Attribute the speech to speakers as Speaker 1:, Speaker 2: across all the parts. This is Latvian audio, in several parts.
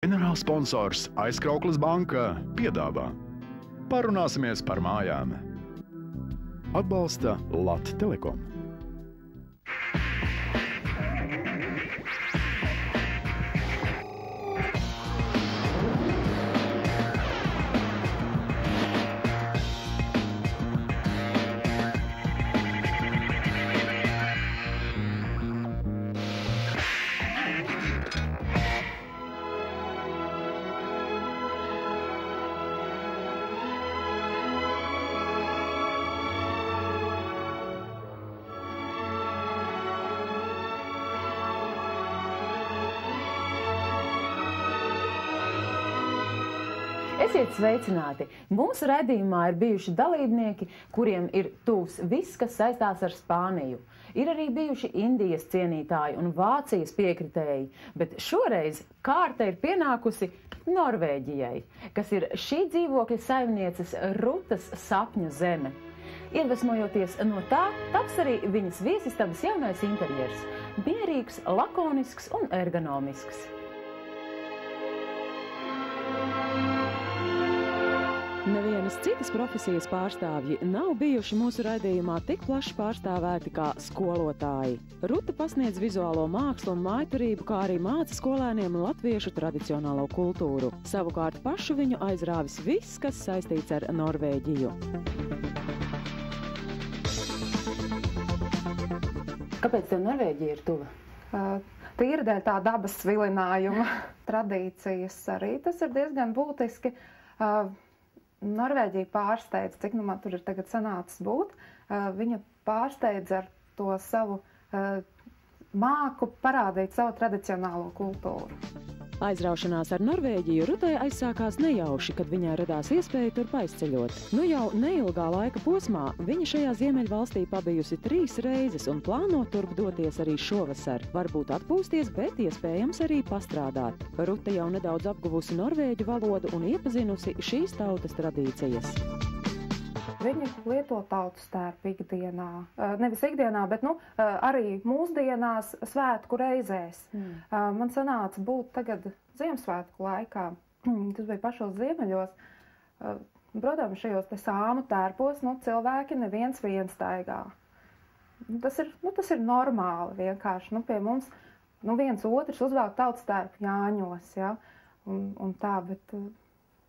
Speaker 1: Ģenerālsponsors Aizkrauklis banka piedāvā. Parunāsimies par mājām. Atbalsta Lat Telekom.
Speaker 2: Esiet sveicināti! Mūsu raidījumā ir bijuši dalībnieki, kuriem ir tuvs viss, kas saistās ar Spāniju. Ir arī bijuši Indijas cienītāji un Vācijas piekritēji, bet šoreiz kārta ir pienākusi Norvēģijai, kas ir šī dzīvokļa saimnieces Rutas sapņu zeme. Iedvesmojoties no tā, taps arī viņas viesistabas jaunais interjers – mierīgs, lakonisks un ergonomisks. Nevienas citas profesijas pārstāvji nav bijuši mūsu raidījumā tik plaši pārstāvēti kā skolotāji. Ruta pasniedz vizuālo mākslu un mājturību, kā arī māca skolēniem latviešu tradicionālo kultūru. Savukārt pašu viņu aizrāvis viss, kas saistīts ar Norvēģiju. Kāpēc tev Norvēģija ir tuva?
Speaker 3: Tīri dēļ tā dabas vilinājuma tradīcijas arī. Tas ir diezgan būtiski. Norvēģija pārsteidz, cik nu man tur ir tagad sanācis būt, viņa pārsteidz ar to savu māku parādīt savu tradicionālo kultūru.
Speaker 2: Aizraušanās ar Norvēģiju Rutai aizsākās nejauši, kad viņai radās iespēja tur aizceļot. Nu jau neilgā laika posmā viņa šajā ziemeļvalstī pabijusi 3 reizes un plāno turp doties arī šovasar. Varbūt atpūsties, bet iespējams arī pastrādāt. Ruta jau nedaudz apguvusi norvēģu valodu un iepazinusi šīs tautas tradīcijas.
Speaker 3: Viņi lieto tautas tērpu ikdienā. Nevis ikdienā, bet arī mūsdienās svētku reizēs. Man sanāca būt tagad Ziemassvētku laikā. Tas bija pašos ziemeļos. Protams, šajos te sāmu tērpos cilvēki neviens staigā. Tas ir normāli vienkārši. Pie mums viens otrs uzvelk tautas tērpu Jāņos. Ja? Un tā, bet...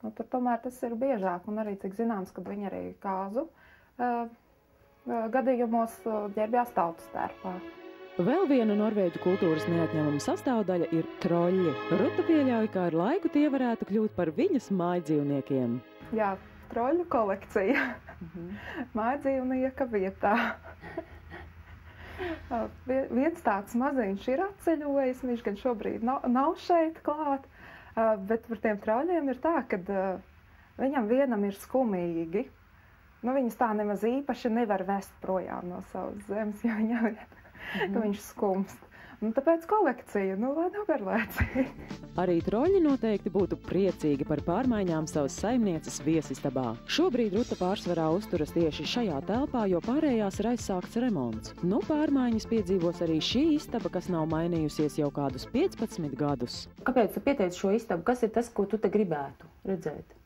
Speaker 3: tur tomēr tas ir biežāk, un arī, cik zināms, kad viņi arī kāzu gadījumos ģērbjās tautas tērpā.
Speaker 2: Vēl viena norvēģu kultūras neatņemama sastāvdaļa ir troļļi. Ruta pieļauj, ka ar laiku tie varētu kļūt par viņas mājdzīvniekiem.
Speaker 3: Jā, troļļu kolekcija. Mājdzīvnieka vietā. Viens tāds maziņš ir atceļojis, viņš gan šobrīd nav šeit klāt. Bet par tiem troļļiem ir tā, ka viņam vienam ir skumīgi. Viņas tā nemaz īpaši nevar vest projām no savas zemes, jo viņam ir, ka viņš skumst. Tāpēc kolekcija, lai nav garlaicīgi.
Speaker 2: Arī troļļi noteikti būtu priecīgi par pārmaiņām savas saimnieces viesistabā. Šobrīd Ruta pārsvarā uzturas tieši šajā telpā, jo pārējās ir aizsākts remonts. Pārmaiņas piedzīvos arī šī istaba, kas nav mainījusies jau kādus 15 gadus. Kāpēc tu pieteici šo istabu? Kas ir tas, ko tu te gribētu redzēt?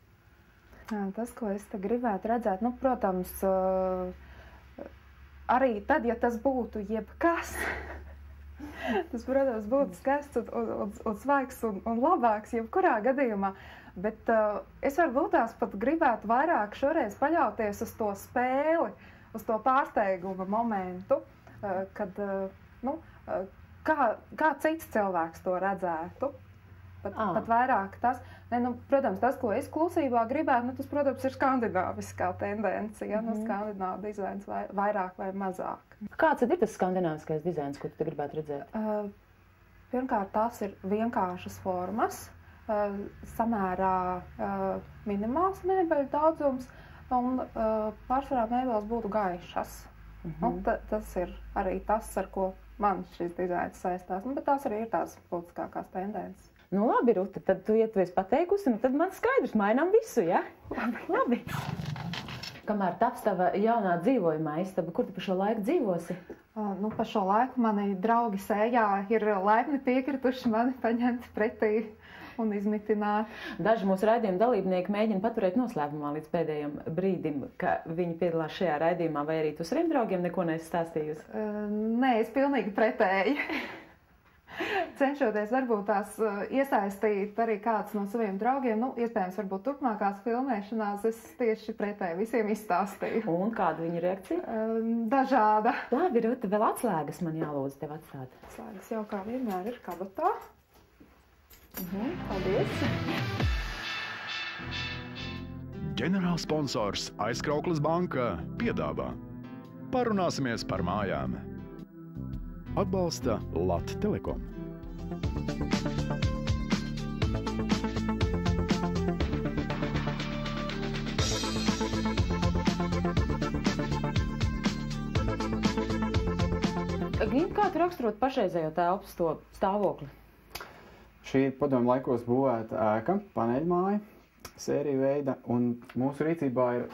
Speaker 3: Tas, ko es te gribētu redzēt, protams, arī tad, ja tas būtu jebkas, tas, protams, būtu skaists un svaigs un labāks jebkurā gadījumā, bet es varbūt tās pat gribētu vairāk šoreiz paļauties uz to spēli, uz to pārsteiguma momentu, kad, kā cits cilvēks to redzētu. Pat vairāk tas, protams, tas, ko es klusībā gribētu, tas, protams, ir skandināviskā tendence, skandināva dizains vairāk vai mazāk.
Speaker 2: Kāds ir tas skandināviskais dizains, ko tu gribētu redzēt?
Speaker 3: Pirmkārt, tās ir vienkāršas formas, samērā minimāls mēbeļu daudzums, un pārsvarā mēbeles būtu gaišas. Tas ir arī tas, ar ko man šis dizains saistās, bet tās arī ir tās būtiskākās tendences.
Speaker 2: Labi, Ruta, tad tu, ja tu esi pateikusi, tad man skaidrs, mainām visu, ja? Labi. Kamēr taps tava jaunā dzīvojumā istaba, kur tu pa šo laiku dzīvosi?
Speaker 3: Pa šo laiku mani draugi sējā ir laipni piekrituši mani paņemt pretī un izmitināt.
Speaker 2: Daži mūsu raidījuma dalībnieki mēģina paturēt noslēpumā līdz pēdējiem brīdim, ka viņi piedalās šajā raidījumā, vai arī tu saviem draugiem neko neesi stāstījusi?
Speaker 3: Nē, es pilnīgi pretēji. Cenšoties varbūt tās iesaistīt arī kāds no saviem draugiem, nu, iespējams, varbūt turpmākās filmēšanās es tieši pretēji visiem izstāstīju.
Speaker 2: Un kāda viņa reakcija?
Speaker 3: Dažāda.
Speaker 2: Labi, Ruta, vēl atslēgas man jālūdz tev atstāt.
Speaker 3: Atslēgas jau kā vienmēr ir kabatā. Paldies.
Speaker 1: Ģenerālsponsors Aizkrauklis banka piedāvā. Parunāsimies par mājām. Atbalsta Lat Telekom.
Speaker 2: Gint, kā tu raksturot pašreizējo telpas to stāvokli?
Speaker 4: Šī padomju laikos būvēta ēka, paneļmāja, sērija veida, un mūsu rīcībā ir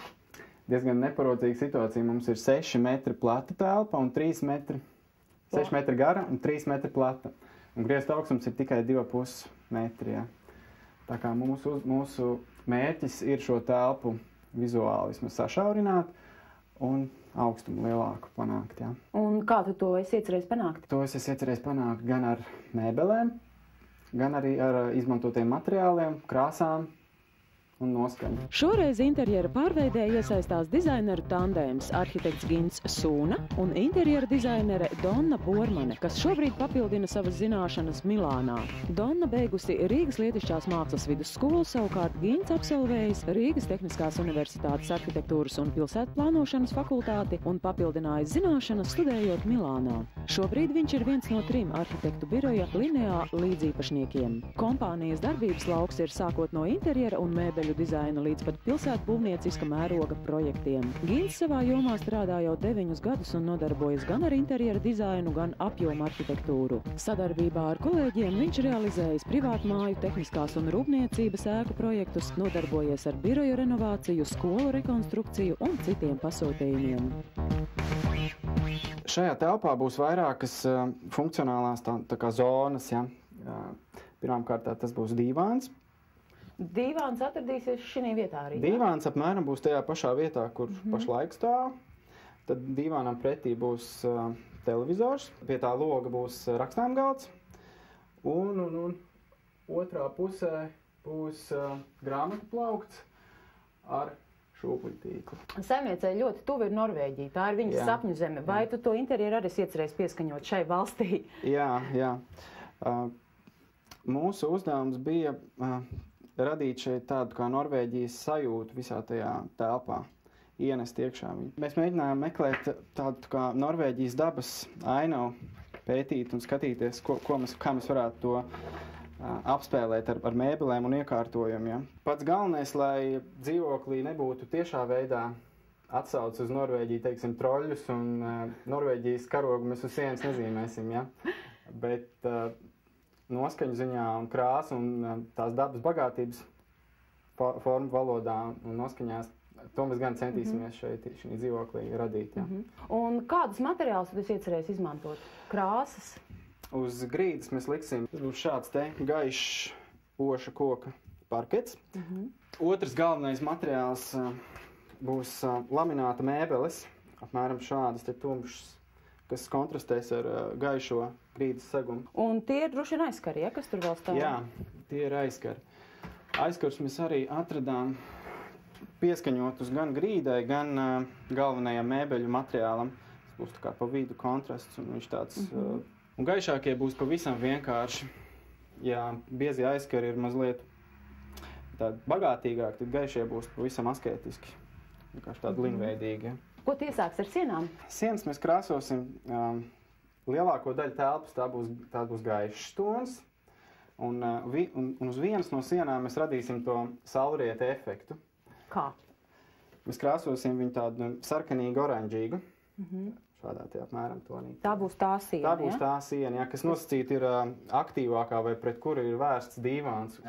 Speaker 4: diezgan neparodzīga situācija. Mums ir 6 metri plata telpa un 6 metri gara un 3 metri plata. Un griezta augstums ir tikai 2,5 metri. Ja. Tā kā mūsu mērķis ir šo telpu vizuāli vismaz sašaurināt un augstumu lielāku panākt. Ja.
Speaker 2: Un kā tu to esi iecerējis panākt?
Speaker 4: To es iecerējis panākt gan ar mēbelēm, gan arī ar izmantotiem materiāliem, krāsām un noskaņu.
Speaker 2: Šoreiz interjera pārveidē iesaistās dizaineru tandēms arhitekts Gints Sūna un interjera dizainere Donna Bormane, kas šobrīd papildina savas zināšanas Milānā. Donna beigusi Rīgas Lietišķās mākslas vidusskolu, savukārt Gints absolvējis Rīgas Tehniskās universitātes arhitektūras un pilsētplānošanas fakultāti un papildinājis zināšanas studējot Milānā. Šobrīd viņš ir viens no 3 arhitektu biroja Linea līdzīpašniekiem. Kompānijas darbības lauks ir sākot no interjera un mēbeļu dizaina līdz pat pilsētu būvnieciska mēroga projektiem. Gints savā jomā strādā jau 9 gadus un nodarbojas gan ar interjera dizainu, gan apjoma arhitektūru. Sadarbībā ar kolēģiem viņš realizējis privātu māju, tehniskās un rūpniecības ēku projektus, nodarbojies ar biroju renovāciju, skolu rekonstrukciju un citiem pasūtījumiem.
Speaker 4: Šajā telpā būs vairākas funkcionālās tā kā zonas. Ja. Pirmkārt, tas būs dīvāns.
Speaker 2: Dīvāns atradīsies šī vietā arī?
Speaker 4: Dīvāns apmēram būs tajā pašā vietā, kur pašlaik stāv. Tad dīvānam pretī būs televizors, pie tā loga būs rakstāmgalds. Un otrā pusē būs grāmatu plaukts ar šūpuļtīklu.
Speaker 2: Saimniecei ļoti tuvu ir Norvēģija, tā ir viņas sapņu zeme. Vai tu to interjeru arī iecerējies pieskaņot šai valstī?
Speaker 4: Jā. Mūsu uzdevums bija radīt šeit tādu kā Norvēģijas sajūtu visā tajā telpā, ienest iekšā. Mēs mēģinājām meklēt tādu kā Norvēģijas dabas ainavu, pētīt un skatīties, kā mēs varētu to apspēlēt ar mēbelēm un iekārtojumu. Ja. Pats galvenais, lai dzīvoklī nebūtu tiešā veidā atsauc uz Norvēģiju, teiksim, troļļus un Norvēģijas karogu mēs uz sienas nezīmēsim, ja. Bet noskaņu ziņā un krāsu un tās dabas bagātības formu valodā un noskaņās, to mēs gan centīsimies šeit šī dzīvoklī radīt. Ja.
Speaker 2: Un kādus materiālus tu iecerējies izmantot? Krāsas?
Speaker 4: Uz grīdas mēs liksim šāds te gaišs oša koka parkets. Otrs galvenais materiāls būs lamināta mēbeles, apmēram šādas te tumšas, kas kontrastēs ar gaišo grīdas segumu.
Speaker 2: Un tie ir droši vien aizskari, ja? Kas tur vēl stāv?
Speaker 4: Jā, tie ir aizskari. Aizskars mēs arī atradām pieskaņotus gan grīdai, gan galvenajam mēbeļu materiālam. Tas būs tā kā pa vidu kontrasts, un viņš tāds... Un gaišākie būs pavisam vienkārši. Ja biezie aizskari ir mazliet tādi bagātīgāki, tad gaišie būs pavisam asketiski. Vienkārši tādi liņveidīgi. Ja.
Speaker 2: Ko tu iesāksi ar sienām?
Speaker 4: Sienas mēs krāsosim lielāko daļu telpas, tā būs gaišs tons. Un uz vienas no sienām mēs radīsim to saulrieta efektu.
Speaker 2: Kā?
Speaker 4: Mēs krāsosim viņu tādu sarkanīgu, oranžīgu. Šādā te apmēram tonī.
Speaker 2: Tā būs tā siena,
Speaker 4: Tā būs tā siena, ja, kas nosacīta ir aktīvākā vai pret kuru ir vērsts dīvāns.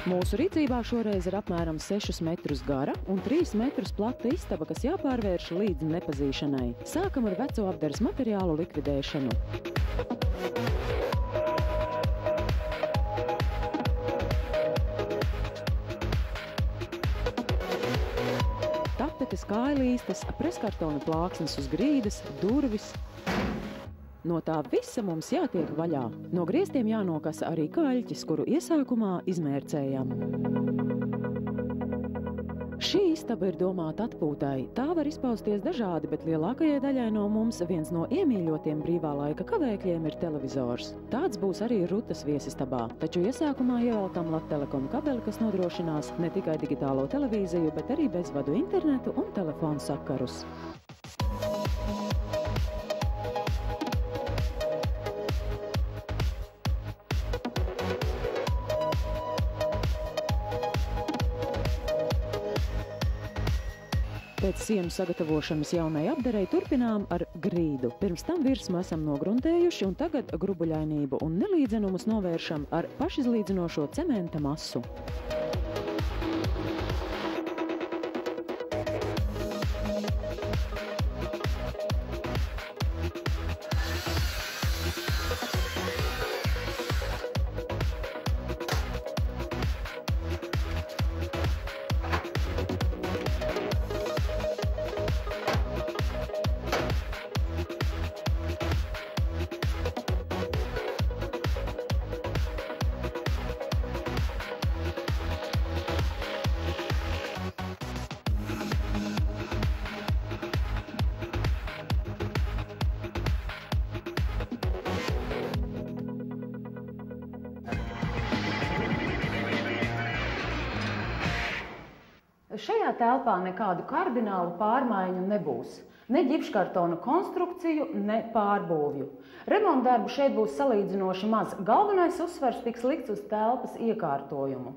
Speaker 2: Mūsu rīcībā šoreiz ir apmēram 6 metrus gara un 3 metrus plata istaba, kas jāpārvērš līdz nepazīšanai. Sākam ar veco apdares materiālu likvidēšanu. Tapetes, kājalīstes, preskartona plāksnes uz grīdas, durvis. No tā visa mums jātiek vaļā. No griestiem jānokasa arī kaļķis, kuru iesākumā izmērcējam. Šī istaba ir domāta atpūtai. Tā var izpausties dažādi, bet lielākajai daļai no mums viens no iemīļotiem brīvā laika kavēkļiem ir televizors. Tāds būs arī Rutas viesistabā. Taču iesākumā ievelkam Lattelekom kabeli, kas nodrošinās ne tikai digitālo televīziju, bet arī bezvadu internetu un telefonu sakarus. Pēc sienu sagatavošanas jaunai apdarei turpinām ar grīdu. Pirms tam virsmu esam nogruntējuši un tagad grubuļainību un nelīdzenumus novēršam ar pašizlīdzinošo cementa masu. Šajā telpā nekādu kardinālu pārmaiņu nebūs. Ne ģipškartona konstrukciju, ne pārbūvju. Remontdarbu šeit būs salīdzinoši maz. Galvenais uzsvars tiks likts uz telpas iekārtojumu.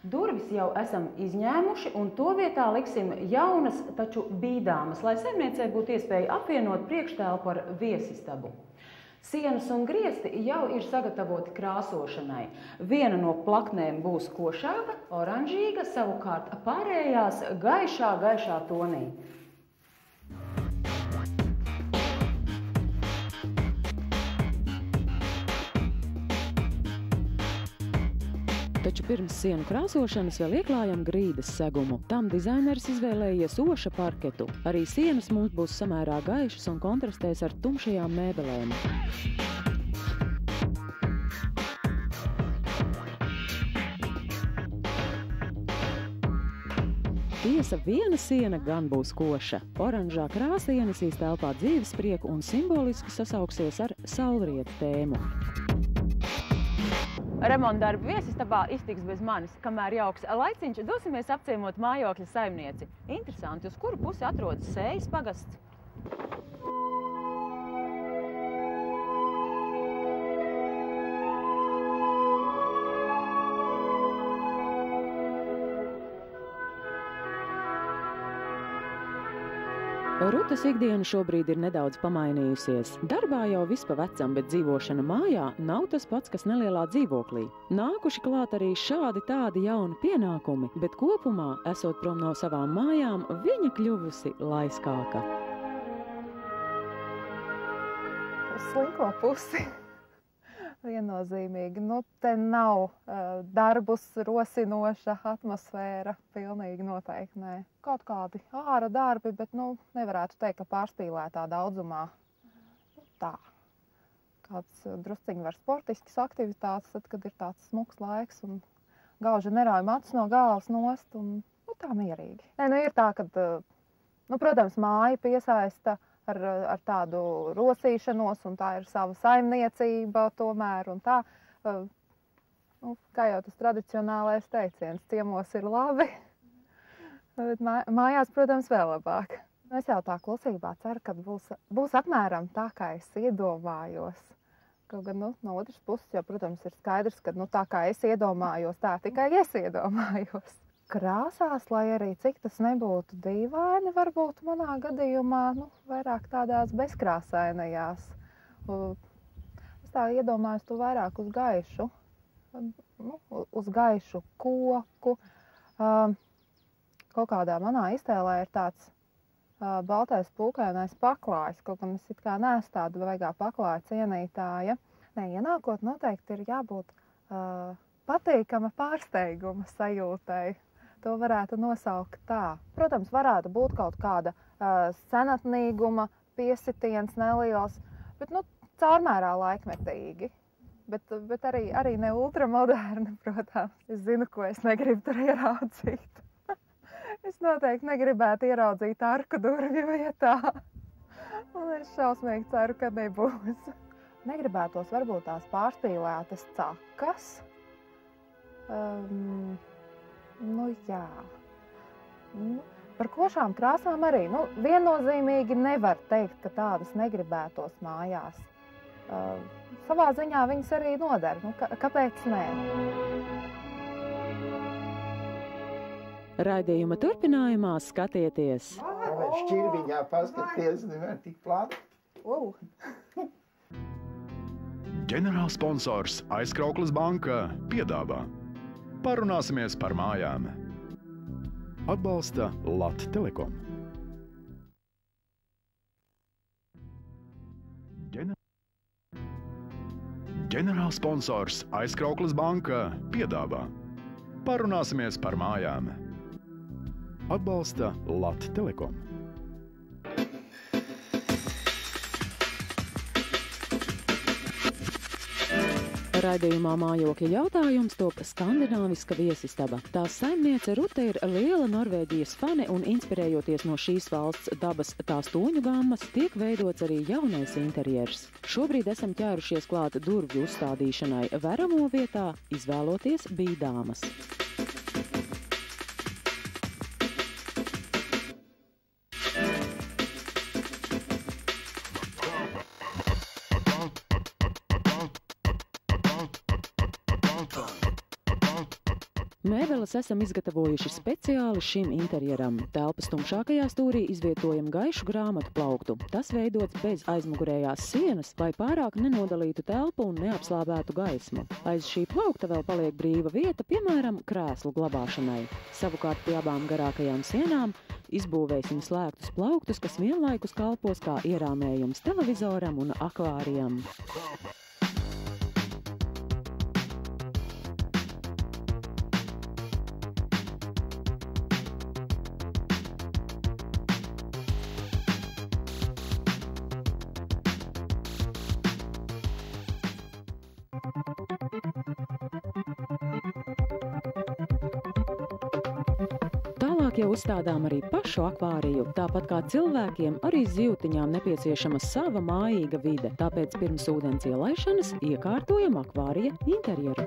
Speaker 2: Durvis jau esam izņēmuši un to vietā liksim jaunas, taču bīdāmas, lai saimniecei būtu iespēja apvienot priekštelpu ar viesistabu. Sienas un griesti jau ir sagatavoti krāsošanai. Viena no plaknēm būs košāka, oranžīga, savukārt pārējās gaišā tonī. Taču pirms sienu krāsošanas vēl ieklājam grīdas segumu. Tam dizaineris izvēlējies oša parketu. Arī sienas mums būs samērā gaišas un kontrastēs ar tumšajām mēbelēm. Tiesa, viena siena gan būs koša. Oranžā krāsa ienesīs telpā dzīvesprieku un simboliski sasauksies ar saulrietu tēmu. Remontdarbu viesistabā iztiks bez manis, kamēr jauks laiciņš, dosimies apciemot mājokļa saimnieci. Interesanti, uz kuru pusi atrodas Sējas pagasts? Rutas ikdiena šobrīd ir nedaudz pamainījusies. Darbā jau viss pa vecam, bet dzīvošana mājā nav tas pats, kas nelielā dzīvoklī. Nākuši klāt arī šādi tādi jauni pienākumi, bet kopumā, esot prom no savām mājām, viņa kļuvusi laiskāka.
Speaker 3: Uz slinko pusi. Viennozīmīgi. Nu, te nav darbus rosinoša atmosfēra, pilnīgi noteikti nē. Kaut kādi āra darbi, bet nevarētu teikt, ka pārspīlētā daudzumā. Tā. Kāds drusciņi var sportiskas aktivitātes, tad, kad ir tāds smuks laiks un gauži nerauj matus no galvas nost un tā mierīgi. Nē, ir tā, ka, protams, māja piesaista ar tādu rosīšanos, un tā ir sava saimniecība tomēr, un tā, kā jau tas tradicionālais teiciens, ciemos ir labi, bet mājās, protams, vēl labāk. Es jau tā klusībā ceru, ka būs apmēram tā, kā es iedomājos. Kaut gan, no otras puses, jau, protams, ir skaidrs, ka tā, kā es iedomājos, tā tikai es iedomājos. Krāsās, lai arī cik tas nebūtu dīvaini, varbūt manā gadījumā, vairāk tādās bezkrāsainajās. Es tā iedomājos to vairāk uz gaišu. uz gaišu koku. Kaut kādā manā iztēlē ir tāds baltais pūkainais paklājs, kaut gan es it kā neesmu tāda vaigā paklāja cienītāja. Ienākot noteikti ir jābūt patīkama pārsteiguma sajūtai. To varētu nosaukt tā. Protams, varētu būt kaut kāda senatnīguma piesitiens neliels, bet caurmērā laikmetīgi. Bet arī ne ultramoderni, protams. Es zinu, ko es negribu tur ieraudzīt. Es noteikti negribētu ieraudzīt arku durvju vietā. Un es šausmīgi ceru, ka nebūs. Negribētos varbūt tās pārspīlētas cakas. Jā. Par košām krāsām arī. Viennozīmīgi nevar teikt, ka tādas negribētos mājās. Savā ziņā viņas arī noder. Kāpēc nē?
Speaker 2: Raidījuma turpinājumā skatieties.
Speaker 5: Šķirviņā paskaties, nevar tik plāti.
Speaker 1: Ģenerālsponsors Aizkraukles banka piedāvā. Parunāsimies par mājām. Atbalsta Lat Telekom. Ģenerālsponsors Aizkraukles banka piedāvā. Parunāsimies par mājām. Atbalsta Lat Telekom.
Speaker 2: Raidījumā Mājokļa jautājums top skandināviska viesistaba. Tās saimniece Rute ir liela Norvēģijas fane un inspirējoties no šīs valsts dabas tās toņu gammas, tiek veidots arī jaunais interjers. Šobrīd esam ķērušies klāt durvju uzstādīšanai veramo vietā, izvēloties bīdāmas. Mēbeles esam izgatavojuši speciāli šim interjeram. Telpas tumšākajā stūrī izvietojam gaišu grāmatu plauktu. Tas veidots bez aizmugurējās sienas, lai pārāk nenodalītu telpu un neapslābētu gaismu. Aiz šī plaukta vēl paliek brīva vieta, piemēram, krēslu glabāšanai. Savukārt pie abām garākajām sienām izbūvēsim slēgtus plauktus, kas vienlaikus kalpos kā ierāmējums televizoram un akvārijam. Jau uzstādām arī pašu akvāriju. Tāpat kā cilvēkiem, arī zivtiņām nepieciešama sava mājīga vide. Tāpēc pirms ūdens ielaišanas iekārtojam akvārija interjeru.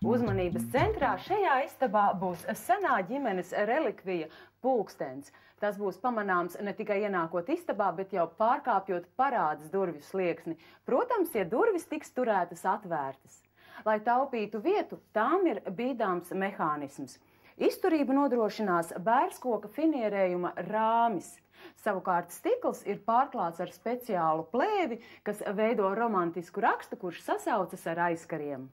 Speaker 2: Uzmanības centrā šajā istabā būs senā ģimenes relikvija pulkstens. Tas būs pamanāms ne tikai ienākot istabā, bet jau pārkāpjot parādes durvju slieksni. Protams, ja durvis tiks turētas atvērtas. Lai taupītu vietu, tām ir bīdāms mehānisms. Izturību nodrošinās bērskoka finierējuma rāmis. Savukārt stikls ir pārklāts ar speciālu plēvi, kas veido romantisku rakstu, kurš sasaucas ar aizkariem.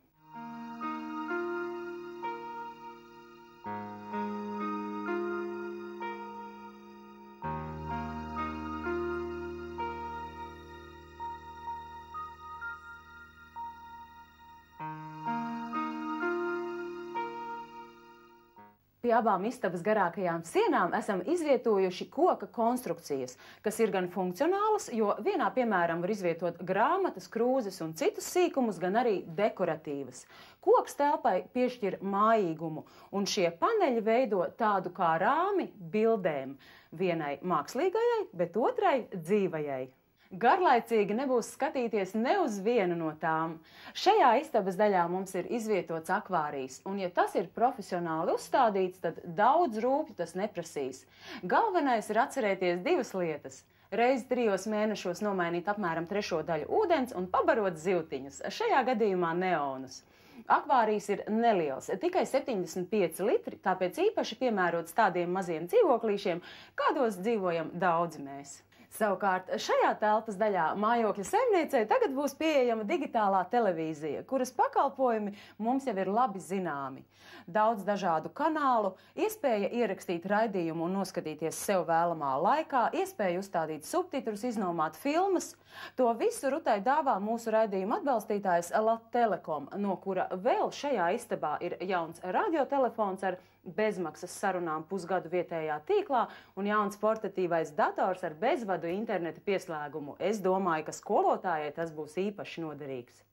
Speaker 2: Pie abām istabas garākajām sienām esam izvietojuši koka konstrukcijas, kas ir gan funkcionālas, jo vienā, piemēram, var izvietot grāmatas, krūzes un citus sīkumus, gan arī dekoratīvas. Koks telpai piešķir mājīgumu, un šie paneļi veido tādu kā rāmi bildēm. Vienai mākslīgajai, bet otrai dzīvajai. Garlaicīgi nebūs skatīties ne uz vienu no tām. Šajā istabas daļā mums ir izvietots akvārijs, un ja tas ir profesionāli uzstādīts, tad daudz rūpju tas neprasīs. Galvenais ir atcerēties divas lietas. Reizi 3 mēnešos nomainīt apmēram 3 daļu ūdens un pabarot zivtiņus, šajā gadījumā neonus. Akvārijs ir neliels, tikai 75 litri, tāpēc īpaši piemērots tādiem maziem dzīvoklīšiem, kādos dzīvojam daudzi mēs. Savukārt šajā telpas daļā mājokļa saimniecei tagad būs pieejama digitālā televīzija, kuras pakalpojumi mums jau ir labi zināmi. Daudz dažādu kanālu, iespēja ierakstīt raidījumu un noskatīties sev vēlamā laikā, iespēja uzstādīt subtitrus, iznomāt filmas. To visu Rutai dāvā mūsu raidījuma atbalstītājs Lat Telekom, no kura vēl šajā istabā ir jauns radiotelefons ar bezmaksas sarunām pusgadu vietējā tīklā un jauns portatīvais dators ar bezvadu interneta pieslēgumu. Es domāju, ka skolotājai tas būs īpaši noderīgs.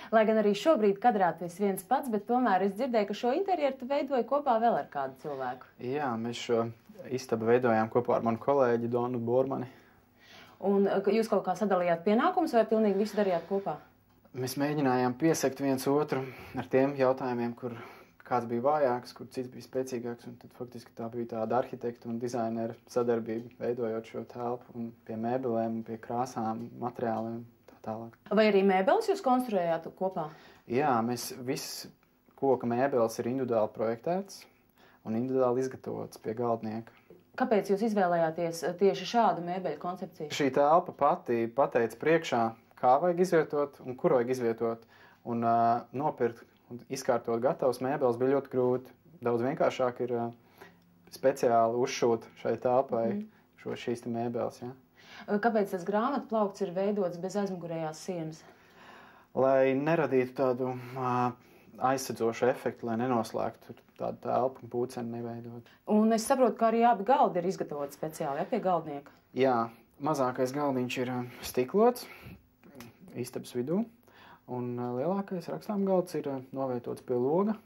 Speaker 2: Lai gan arī šobrīd kadrā tu esi viens pats, bet tomēr es dzirdēju, ka šo interjeru tu veidoji kopā vēl ar kādu cilvēku.
Speaker 4: Jā, mēs šo istabu veidojām kopā ar manu kolēģi Donu Bormani.
Speaker 2: Un jūs kaut kā sadalījāt pienākumus vai pilnīgi visu darījāt kopā?
Speaker 4: Mēs mēģinājām piesekt viens otru ar tiem jautājumiem, kur kāds bija vājāks, kur cits bija spēcīgāks. Un tad faktiski tā bija tāda arhitekta un dizaineru sadarbība, veidojot šo telpu un pie mēbelēm, pie krāsām, materiāliem. Tālāk.
Speaker 2: Vai arī mēbeles jūs konstruējāt kopā?
Speaker 4: Jā, mēs viss koka mēbeles ir individuāli projektēts un individuāli izgatavots pie galdnieka.
Speaker 2: Kāpēc jūs izvēlējāties tieši šādu mēbeļu koncepciju?
Speaker 4: Šī telpa pati pateica priekšā, kā vajag izvietot un kur vajag izvietot. Un nopirkt un izkārtot gatavas mēbeles bija ļoti grūti. Daudz vienkāršāk ir speciāli uzšūt šai telpai šīs mēbeles. Ja?
Speaker 2: Kāpēc tas grāmatu plaukts ir veidots bez aizmugurējās sienas?
Speaker 4: Lai neradītu tādu aizsedzošu efektu, lai nenoslēgtu tādu telpu un pūceni neveidot.
Speaker 2: Un es saprotu, ka arī abi galdi ir izgatavoti speciāli, pie galdnieka.
Speaker 4: Jā, mazākais galdiņš ir stiklots istabas vidū, un lielākais rakstām galds ir novietots pie loga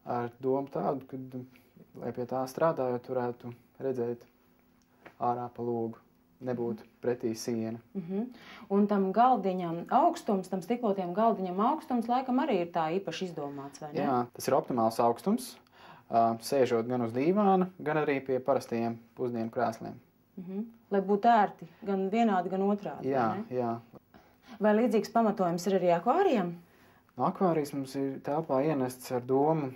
Speaker 4: ar domu tādu, ka, lai pie tā strādājot, varētu redzēt ārā pa logu. Nebūtu pretī siena.
Speaker 2: Un tam galdiņam augstums, tam stiklotiem galdiņam augstums, laikam arī ir tā īpaši izdomāts, vai ne?
Speaker 4: Jā, tas ir optimāls augstums, sēžot gan uz dīvāna, gan arī pie parastajiem pusdienu krēsliem.
Speaker 2: Lai būtu ērti, gan vienādi, gan otrādi,
Speaker 4: jā,
Speaker 2: vai ne?
Speaker 4: Jā.
Speaker 2: Vai līdzīgs pamatojums ir arī akvārijam?
Speaker 4: Akvārijas mums ir telpā ienests ar domu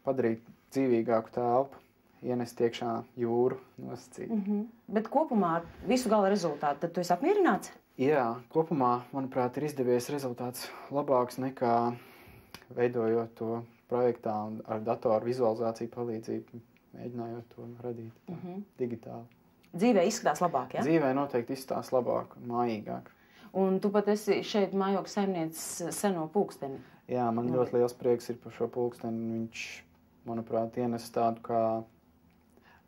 Speaker 4: padarīt dzīvīgāku telpu. ienest iekšā jūru nosacīt.
Speaker 2: Bet kopumā ar visu gala rezultātu, tad tu esi apmierināts?
Speaker 4: Jā, kopumā, manuprāt, ir izdevies rezultāts labāks nekā veidojot to projektā un ar datoru vizualizāciju palīdzību, mēģinājot to radīt digitāli.
Speaker 2: Dzīvē izskatās labāk, ja?
Speaker 4: Dzīvē noteikti izskatās labāk un mājīgāk.
Speaker 2: Un tu pat esi šeit mājokļa saimnieks seno pulksteni.
Speaker 4: Jā, man ļoti liels prieks ir par šo pulksteni. Viņš, manuprāt, ienes tādu kā,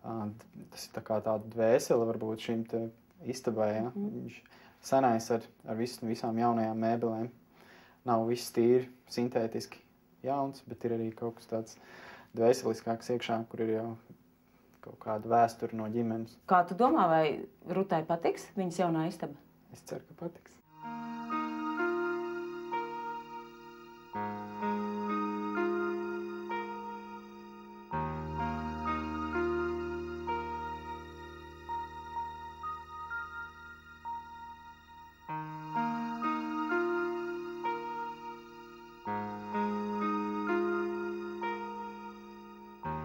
Speaker 4: tas ir tā kā tāda dvēsele varbūt šim te istabai, ja? Viņš senais ar visām jaunajām mēbelēm. Nav viss tīri, sintētiski jauns, bet ir arī kaut kas tāds dvēseliskāks iekšā, kur ir jau kaut kāda vēsture no ģimenes.
Speaker 2: Kā tu domā, vai Rutai patiks viņas jaunā istaba?
Speaker 4: Es ceru, ka patiks.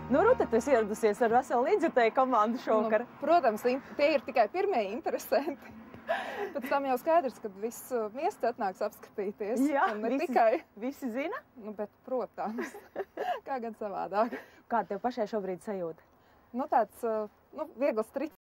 Speaker 2: Nu, Ruta, tu esi ieradusies ar veselu līdzjutēju komandu šovakar.
Speaker 3: Protams, tie ir tikai pirmie interesanti. Pēc tam jau skaidrs, ka viss miests atnāks apskatīties.
Speaker 2: Jā,
Speaker 3: un ne tikai.
Speaker 2: Visi zina?
Speaker 3: Nu, bet, protams, kā gan savādāk.
Speaker 2: Kā tev pašai šobrīd sajūta?
Speaker 3: Nu, tāds, viegls tricināts.